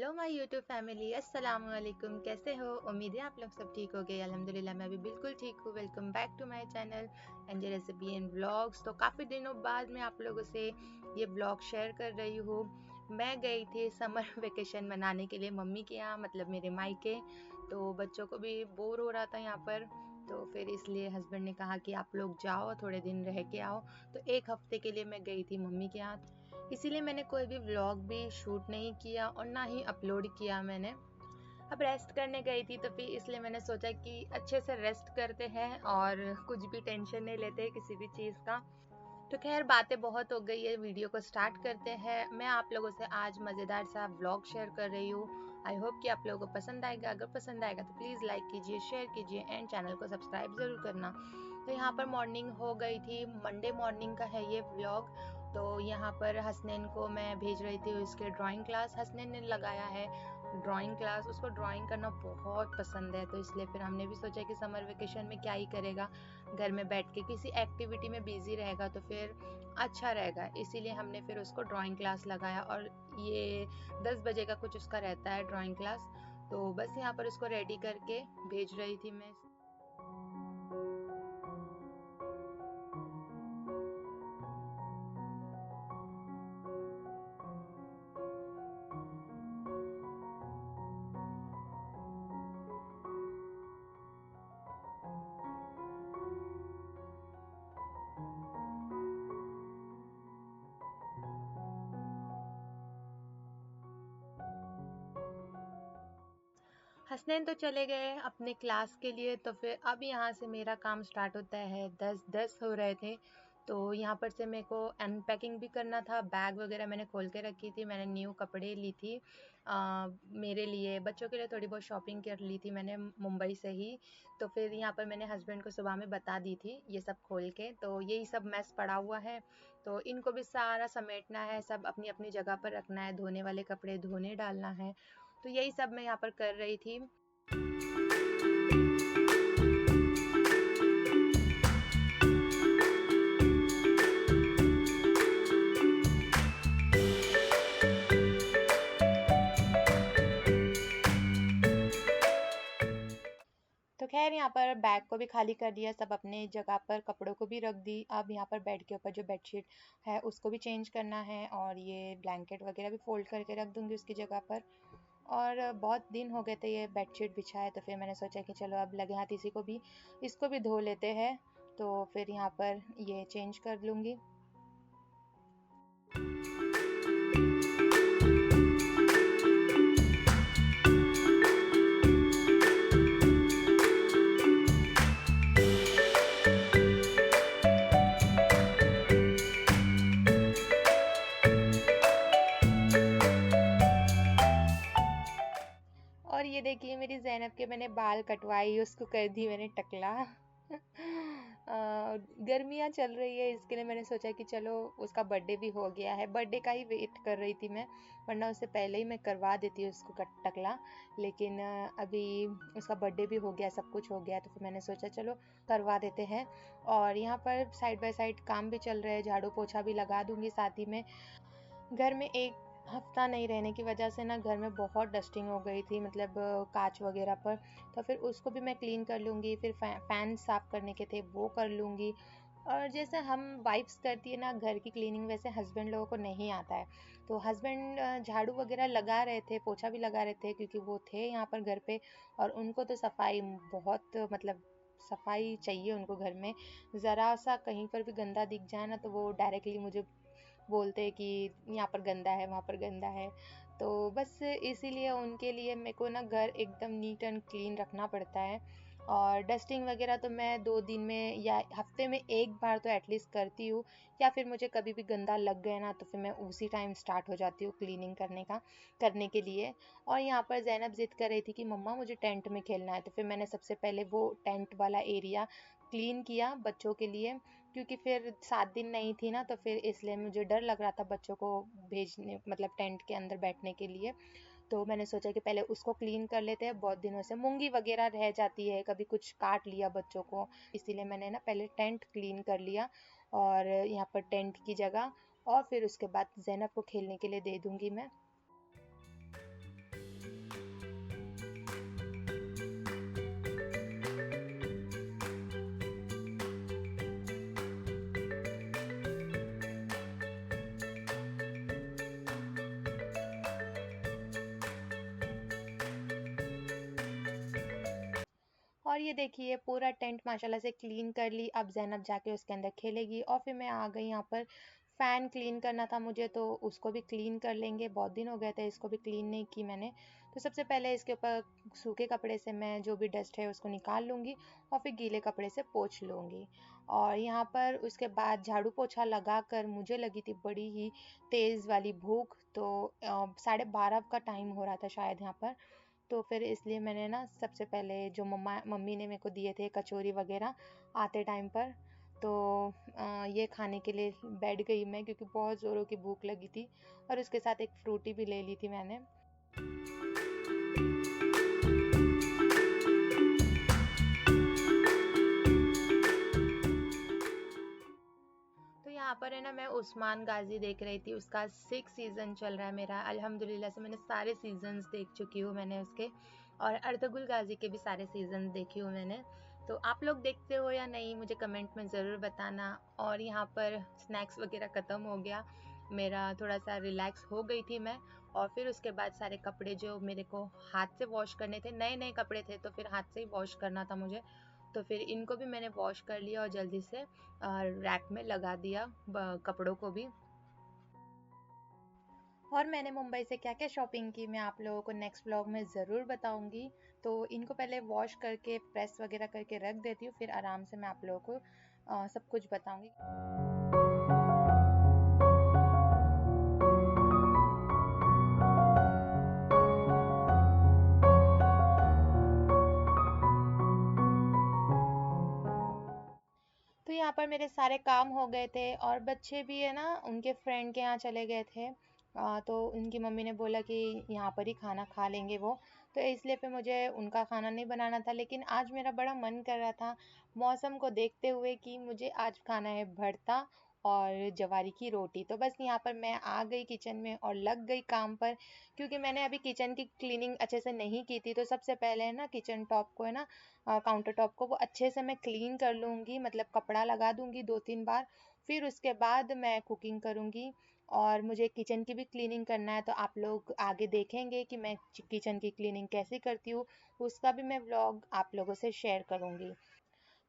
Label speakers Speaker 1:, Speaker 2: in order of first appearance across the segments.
Speaker 1: Hello my YouTube family, अस्सलाम वालेकुम। कैसे हो? उम्मीद है आप लोग सब ठीक हो गए। अल्हम्दुलिल्लाह मैं भी बिल्कुल ठीक हूँ। Welcome back to my channel Anje recipe and vlogs. तो काफ़ी दिनों बाद मैं आप लोगों से ये व्लॉग शेयर कर रही हूँ। मैं गई थी समर वेकेशन मनाने के लिए मम्मी के यहाँ, मतलब मेरे मायके। तो बच्चों को भी बोर हो रहा था यहाँ पर, तो फिर इसलिए हस्बैंड ने कहा कि आप लोग जाओ, थोड़े दिन रह के आओ। तो एक हफ्ते के लिए मैं गई थी मम्मी के यहाँ, इसीलिए मैंने कोई भी व्लॉग भी शूट नहीं किया और ना ही अपलोड किया मैंने। अब रेस्ट करने गई थी तो फिर इसलिए मैंने सोचा कि अच्छे से रेस्ट करते हैं और कुछ भी टेंशन नहीं लेते किसी भी चीज़ का। तो खैर बातें बहुत हो गई है, वीडियो को स्टार्ट करते हैं। मैं आप लोगों से आज मज़ेदार सा व्लॉग शेयर कर रही हूँ। आई होप कि आप लोगों को पसंद आएगा। अगर पसंद आएगा तो प्लीज़ लाइक कीजिए, शेयर कीजिए एंड चैनल को सब्सक्राइब ज़रूर करना। तो यहाँ पर मॉर्निंग हो गई थी, मंडे मॉर्निंग का है ये व्लॉग। तो यहाँ पर हसनैन को मैं भेज रही थी उसके ड्राइंग क्लास। हसनैन ने लगाया है ड्राइंग क्लास, उसको ड्राइंग करना बहुत पसंद है। तो इसलिए फिर हमने भी सोचा कि समर वेकेशन में क्या ही करेगा, घर में बैठ के किसी एक्टिविटी में बिजी रहेगा तो फिर अच्छा रहेगा। इसीलिए हमने फिर उसको ड्राइंग क्लास लगाया और ये 10 बजे का कुछ उसका रहता है ड्राइंग क्लास। तो बस यहाँ पर उसको रेडी करके भेज रही थी मैं। हसनैन तो चले गए अपने क्लास के लिए, तो फिर अब यहाँ से मेरा काम स्टार्ट होता है। 10:10 हो रहे थे। तो यहाँ पर से मेरे को अनपैकिंग भी करना था। बैग वगैरह मैंने खोल के रखी थी। मैंने न्यू कपड़े ली थी मेरे लिए, बच्चों के लिए थोड़ी बहुत शॉपिंग कर ली थी मैंने मुंबई से ही। तो फिर यहाँ पर मैंने हस्बैंड को सुबह में बता दी थी ये सब खोल के। तो यही सब मैस पड़ा हुआ है, तो इनको भी सारा समेटना है, सब अपनी अपनी जगह पर रखना है, धोने वाले कपड़े धोने डालना है। तो यही सब मैं यहाँ पर कर रही थी। तो खैर यहाँ पर बैग को भी खाली कर दिया, सब अपने जगह पर, कपड़ों को भी रख दी। अब यहाँ पर बेड के ऊपर जो बेडशीट है उसको भी चेंज करना है और ये ब्लैंकेट वगैरह भी फोल्ड करके रख दूंगी उसकी जगह पर। और बहुत दिन हो गए थे ये बेडशीट बिछाए, तो फिर मैंने सोचा कि चलो अब लगे हाथ इसी को भी, इसको भी धो लेते हैं। तो फिर यहाँ पर ये चेंज कर लूँगी। और ये देखिए मेरी ज़ैनब के मैंने बाल कटवाई, उसको कर दी मैंने टकला। गर्मियाँ चल रही है, इसके लिए मैंने सोचा कि चलो, उसका बर्थडे भी हो गया है, बर्थडे का ही वेट कर रही थी मैं, वरना उससे पहले ही मैं करवा देती उसको टकला। लेकिन अभी उसका बर्थडे भी हो गया, सब कुछ हो गया, तो फिर मैंने सोचा चलो करवा देते हैं। और यहाँ पर साइड बाय साइड काम भी चल रहा है, झाड़ू पोछा भी लगा दूंगी साथ ही में। घर में एक हफ्ता नहीं रहने की वजह से ना घर में बहुत डस्टिंग हो गई थी, मतलब कांच वगैरह पर। तो फिर उसको भी मैं क्लीन कर लूँगी। फिर फैन साफ़ करने के थे वो कर लूँगी। और जैसे हम वाइफ्स करती है ना घर की क्लीनिंग, वैसे हस्बैंड लोगों को नहीं आता है। तो हस्बैंड झाड़ू वगैरह लगा रहे थे, पोछा भी लगा रहे थे, क्योंकि वो थे यहाँ पर घर पे। और उनको तो सफाई बहुत, मतलब सफाई चाहिए उनको घर में। ज़रा सा कहीं पर भी गंदा दिख जाए ना तो वो डायरेक्टली मुझे बोलते हैं कि यहाँ पर गंदा है, वहाँ पर गंदा है। तो बस इसीलिए उनके लिए मेरे को ना घर एकदम नीट एंड क्लीन रखना पड़ता है। और डस्टिंग वगैरह तो मैं 2 दिन में या हफ्ते में एक बार तो एटलीस्ट करती हूँ। या फिर मुझे कभी भी गंदा लग गया ना तो फिर मैं उसी टाइम स्टार्ट हो जाती हूँ क्लीनिंग करने के लिए। और यहाँ पर ज़ैनब ज़िद कर रही थी कि मम्मा मुझे टेंट में खेलना है, तो फिर मैंने सबसे पहले वो टेंट वाला एरिया क्लीन किया बच्चों के लिए। क्योंकि फिर 7 दिन नहीं थी ना, तो फिर इसलिए मुझे डर लग रहा था बच्चों को भेजने, मतलब टेंट के अंदर बैठने के लिए। तो मैंने सोचा कि पहले उसको क्लीन कर लेते हैं, बहुत दिनों से मूंगी वगैरह रह जाती है, कभी कुछ काट लिया बच्चों को, इसीलिए मैंने ना पहले टेंट क्लीन कर लिया। और यहाँ पर टेंट की जगह, और फिर उसके बाद ज़ैनब को खेलने के लिए दे दूंगी मैं। ये देखिए पूरा टेंट माशाल्लाह से क्लीन कर ली। अब ज़ैनब जाके उसके अंदर खेलेगी और फिर मैं आ गई यहाँ पर। फ़ैन क्लीन करना था मुझे, तो उसको भी क्लीन कर लेंगे, बहुत दिन हो गए थे इसको भी क्लीन नहीं की मैंने। तो सबसे पहले इसके ऊपर सूखे कपड़े से मैं जो भी डस्ट है उसको निकाल लूँगी और फिर गीले कपड़े से पोंछ लूँगी। और यहाँ पर उसके बाद झाड़ू पोछा लगा कर मुझे लगी थी बड़ी ही तेज़ वाली भूख, तो 12:30 का टाइम हो रहा था शायद यहाँ पर। तो फिर इसलिए मैंने ना सबसे पहले जो मम्मी ने मेरे को दिए थे कचौरी वगैरह आते टाइम पर, तो ये खाने के लिए बैठ गई मैं, क्योंकि बहुत ज़ोरों की भूख लगी थी। और उसके साथ एक फ्रूटी भी ले ली थी मैंने। तो यहाँ पर है ना, मैं उस्मान गाजी देख रही थी, उसका 6 सीज़न चल रहा है मेरा। अल्हम्दुलिल्लाह से मैंने सारे सीज़न्स देख चुकी हूँ मैंने उसके। और अर्तुगरुल गाजी के भी सारे सीज़न देखी हूँ मैंने। तो आप लोग देखते हो या नहीं मुझे कमेंट में ज़रूर बताना। और यहाँ पर स्नैक्स वगैरह ख़त्म हो गया मेरा, थोड़ा सा रिलैक्स हो गई थी मैं। और फिर उसके बाद सारे कपड़े जो मेरे को हाथ से वॉश करने थे, नए नए कपड़े थे तो फिर हाथ से ही वॉश करना था मुझे, तो फिर इनको भी मैंने वॉश कर लिया और जल्दी से रैक में लगा दिया कपड़ों को भी। और मैंने मुंबई से क्या क्या शॉपिंग की मैं आप लोगों को नेक्स्ट व्लॉग में ज़रूर बताऊंगी। तो इनको पहले वॉश करके प्रेस वगैरह करके रख देती हूँ, फिर आराम से मैं आप लोगों को सब कुछ बताऊंगी। तो यहाँ पर मेरे सारे काम हो गए थे और बच्चे भी है ना उनके फ्रेंड के यहाँ चले गए थे। तो उनकी मम्मी ने बोला कि यहाँ पर ही खाना खा लेंगे वो, तो इसलिए फिर मुझे उनका खाना नहीं बनाना था। लेकिन आज मेरा बड़ा मन कर रहा था मौसम को देखते हुए कि मुझे आज खाना है भरता और जवारी की रोटी। तो बस यहाँ पर मैं आ गई किचन में और लग गई काम पर, क्योंकि मैंने अभी किचन की क्लीनिंग अच्छे से नहीं की थी। तो सबसे पहले है ना किचन टॉप को है ना, काउंटर टॉप को वो अच्छे से मैं क्लीन कर लूँगी, मतलब कपड़ा लगा दूँगी 2-3 बार। फिर उसके बाद मैं कुकिंग करूँगी। और मुझे किचन की भी क्लीनिंग करना है, तो आप लोग आगे देखेंगे कि मैं किचन की क्लीनिंग कैसे करती हूँ, उसका भी मैं व्लॉग आप लोगों से शेयर करूँगी।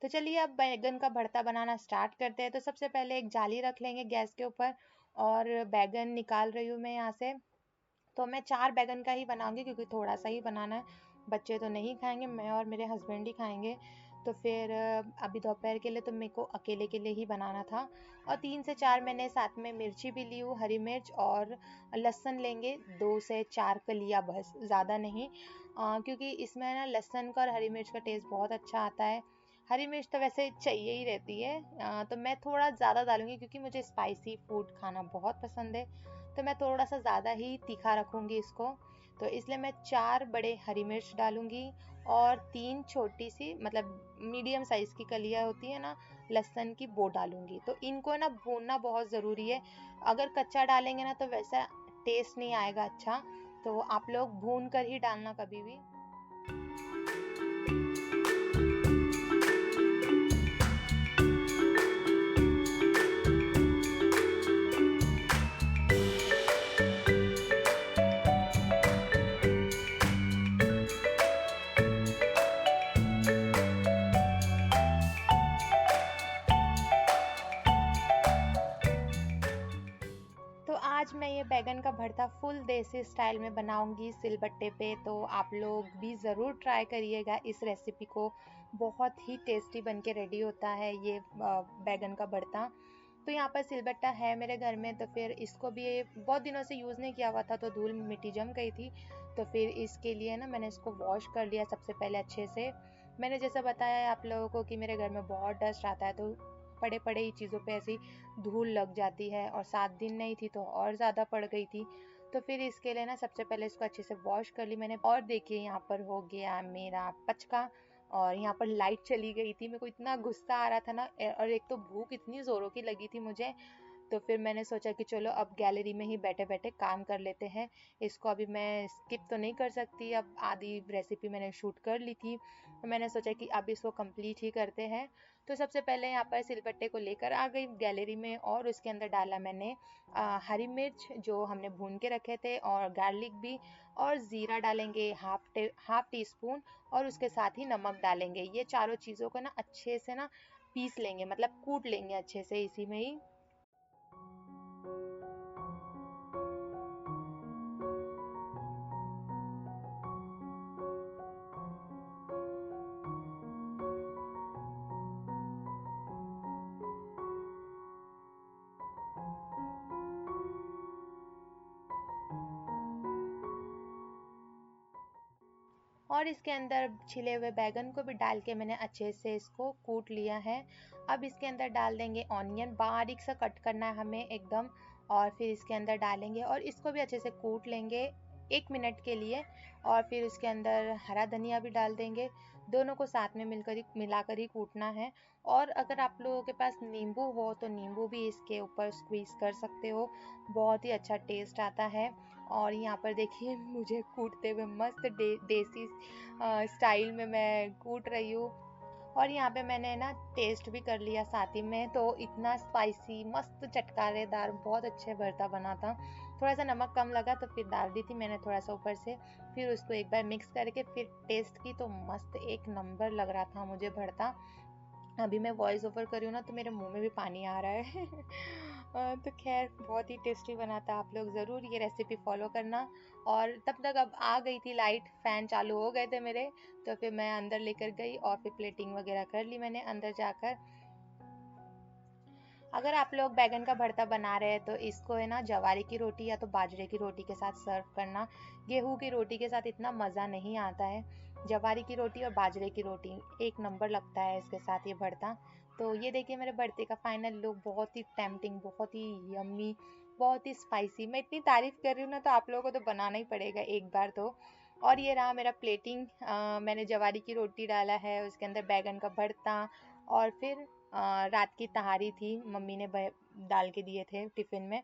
Speaker 1: तो चलिए अब बैगन का भरता बनाना स्टार्ट करते हैं। तो सबसे पहले एक जाली रख लेंगे गैस के ऊपर और बैगन निकाल रही हूँ मैं यहाँ से। तो मैं 4 बैगन का ही बनाऊंगी क्योंकि थोड़ा सा ही बनाना है, बच्चे तो नहीं खाएंगे, मैं और मेरे हस्बैंड ही खाएंगे। तो फिर अभी दोपहर के लिए तो मेरे को अकेले के लिए ही बनाना था। और 3 से 4 मैंने साथ में मिर्ची भी ली हूँ, हरी मिर्च, और लहसुन लेंगे 2 से 4 कलियाँ, बस ज़्यादा नहीं, क्योंकि इसमें ना लहसुन का और हरी मिर्च का टेस्ट बहुत अच्छा आता है। हरी मिर्च तो वैसे चाहिए ही रहती है, तो मैं थोड़ा ज़्यादा डालूंगी क्योंकि मुझे स्पाइसी फूड खाना बहुत पसंद है। तो मैं थोड़ा सा ज़्यादा ही तीखा रखूँगी इसको। तो इसलिए मैं 4 बड़े हरी मिर्च डालूँगी और 3 छोटी सी, मतलब मीडियम साइज़ की कलियाँ होती है ना लहसुन की, वो डालूँगी। तो इनको ना भूनना बहुत ज़रूरी है, अगर कच्चा डालेंगे ना तो वैसा टेस्ट नहीं आएगा अच्छा। तो आप लोग भून कर ही डालना कभी भी। तो आज मैं ये बैगन का भरता फुल देसी स्टाइल में बनाऊंगी सिलबट्टे पे, तो आप लोग भी ज़रूर ट्राई करिएगा इस रेसिपी को। बहुत ही टेस्टी बन के रेडी होता है ये बैगन का भरता। तो यहाँ पर सिलबट्टा है मेरे घर में, तो फिर इसको भी बहुत दिनों से यूज़ नहीं किया हुआ था, तो धूल मिट्टी जम गई थी। तो फिर इसके लिए ना मैंने इसको वॉश कर लिया सबसे पहले अच्छे से। मैंने जैसा बताया है आप लोगों को कि मेरे घर में बहुत डस्ट आता है, तो पड़े पड़े ही चीज़ों पे ऐसी धूल लग जाती है, और 7 दिन नहीं थी तो और ज़्यादा पड़ गई थी। तो फिर इसके लिए ना सबसे पहले इसको अच्छे से वॉश कर ली मैंने। और देखिए यहाँ पर हो गया मेरा पचका। और यहाँ पर लाइट चली गई थी, मेरे को इतना गुस्सा आ रहा था ना, और एक तो भूख इतनी ज़ोरों की लगी थी मुझे। तो फिर मैंने सोचा कि चलो अब गैलरी में ही बैठे बैठे काम कर लेते हैं। इसको अभी मैं स्किप तो नहीं कर सकती, अब आधी रेसिपी मैंने शूट कर ली थी, तो मैंने सोचा कि अब इसको कंप्लीट ही करते हैं। तो सबसे पहले यहाँ पर सिलबट्टे को लेकर आ गई गैलरी में, और उसके अंदर डाला मैंने हरी मिर्च जो हमने भून के रखे थे, और गार्लिक भी, और ज़ीरा डालेंगे हाफ टी स्पून, और उसके साथ ही नमक डालेंगे। ये चारों चीज़ों को ना अच्छे से ना पीस लेंगे, मतलब कूट लेंगे अच्छे से इसी में ही। और इसके अंदर छिले हुए बैगन को भी डाल के मैंने अच्छे से इसको कूट लिया है। अब इसके अंदर डाल देंगे ऑनियन, बारीक सा कट करना है हमें एकदम, और फिर इसके अंदर डालेंगे और इसको भी अच्छे से कूट लेंगे 1 मिनट के लिए। और फिर उसके अंदर हरा धनिया भी डाल देंगे, दोनों को साथ में मिलाकर ही कूटना है। और अगर आप लोगों के पास नींबू हो तो नींबू भी इसके ऊपर स्क्वीज कर सकते हो, बहुत ही अच्छा टेस्ट आता है। और यहाँ पर देखिए मुझे कूटते हुए मस्त देसी स्टाइल में मैं कूट रही हूँ। और यहाँ पे मैंने ना टेस्ट भी कर लिया साथ ही में, तो इतना स्पाइसी मस्त चटकारेदार बहुत अच्छे भरता बना था। थोड़ा सा नमक कम लगा तो फिर डाल दी थी मैंने थोड़ा सा ऊपर से। फिर उसको एक बार मिक्स करके फिर टेस्ट की, तो मस्त एक नंबर लग रहा था मुझे भरता। अभी मैं वॉइस ओवर कर रही हूँ ना तो मेरे मुंह में भी पानी आ रहा है। तो खैर बहुत ही टेस्टी बना था, आप लोग ज़रूर ये रेसिपी फॉलो करना। और तब तक अब आ गई थी लाइट, फ़ैन चालू हो गए थे मेरे, तो फिर मैं अंदर लेकर गई और फिर प्लेटिंग वगैरह कर ली मैंने अंदर जाकर। अगर आप लोग बैगन का भरता बना रहे हैं तो इसको है ना जवारी की रोटी या तो बाजरे की रोटी के साथ सर्व करना। गेहूं की रोटी के साथ इतना मज़ा नहीं आता है। जवारी की रोटी और बाजरे की रोटी एक नंबर लगता है इसके साथ ये भरता। तो ये देखिए मेरे भरते का फाइनल लुक, बहुत ही टेम्पटिंग, बहुत ही यम्मी, बहुत ही स्पाइसी। मैं इतनी तारीफ कर रही हूँ ना तो आप लोगों को तो बनाना ही पड़ेगा एक बार तो। और ये रहा मेरा प्लेटिंग, मैंने जवारी की रोटी डाला है, उसके अंदर बैगन का भरता, और फिर रात की तहारी थी, मम्मी ने डाल के दिए थे टिफ़िन में,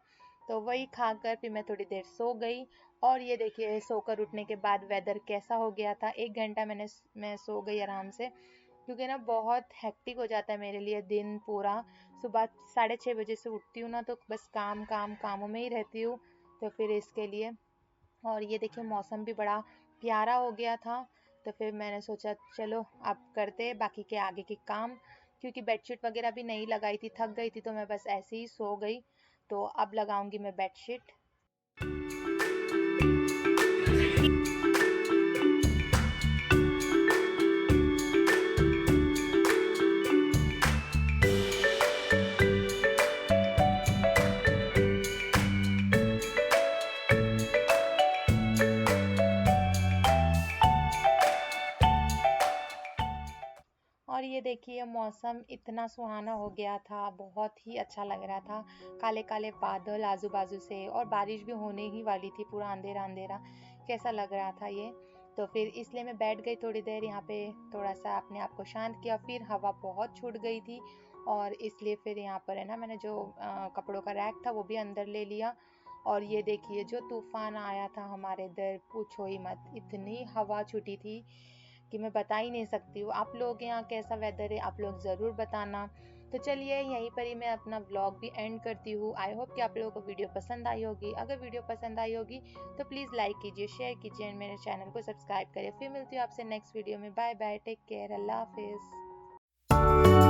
Speaker 1: तो वही खाकर फिर मैं थोड़ी देर सो गई। और ये देखिए सोकर उठने के बाद वेदर कैसा हो गया था। 1 घंटा मैं सो गई आराम से, क्योंकि ना बहुत हेक्टिक हो जाता है मेरे लिए दिन पूरा। सुबह 6:30 बजे से उठती हूँ ना तो बस काम काम कामों में ही रहती हूँ, तो फिर इसके लिए। और ये देखिए मौसम भी बड़ा प्यारा हो गया था, तो फिर मैंने सोचा चलो अब करते हैं बाकी के आगे के काम, क्योंकि बेडशीट वगैरह भी नहीं लगाई थी, थक गई थी तो मैं बस ऐसे ही सो गई। तो अब लगाऊंगी मैं बेडशीट। और ये देखिए मौसम इतना सुहाना हो गया था, बहुत ही अच्छा लग रहा था। काले काले बादल आजू बाजू से, और बारिश भी होने ही वाली थी, पूरा अंधेरा अंधेरा कैसा लग रहा था ये। तो फिर इसलिए मैं बैठ गई थोड़ी देर यहाँ पे, थोड़ा सा अपने आप को शांत किया। फिर हवा बहुत छूट गई थी, और इसलिए फिर यहाँ पर है ना मैंने जो कपड़ों का रैक था वो भी अंदर ले लिया। और ये देखिए जो तूफान आया था हमारे इधर, पूछो ही मत, इतनी हवा छूटी थी कि मैं बता ही नहीं सकती हूँ। आप लोग के यहाँ कैसा वेदर है आप लोग ज़रूर बताना। तो चलिए यहीं पर ही मैं अपना ब्लॉग भी एंड करती हूँ। आई होप कि आप लोगों को वीडियो पसंद आई होगी। अगर वीडियो पसंद आई होगी तो प्लीज़ लाइक कीजिए, शेयर कीजिए एंड मेरे चैनल को सब्सक्राइब करिए। फिर मिलती हूँ आपसे नेक्स्ट वीडियो में। बाय बाय, टेक केयर, अल्लाह हाफिज़।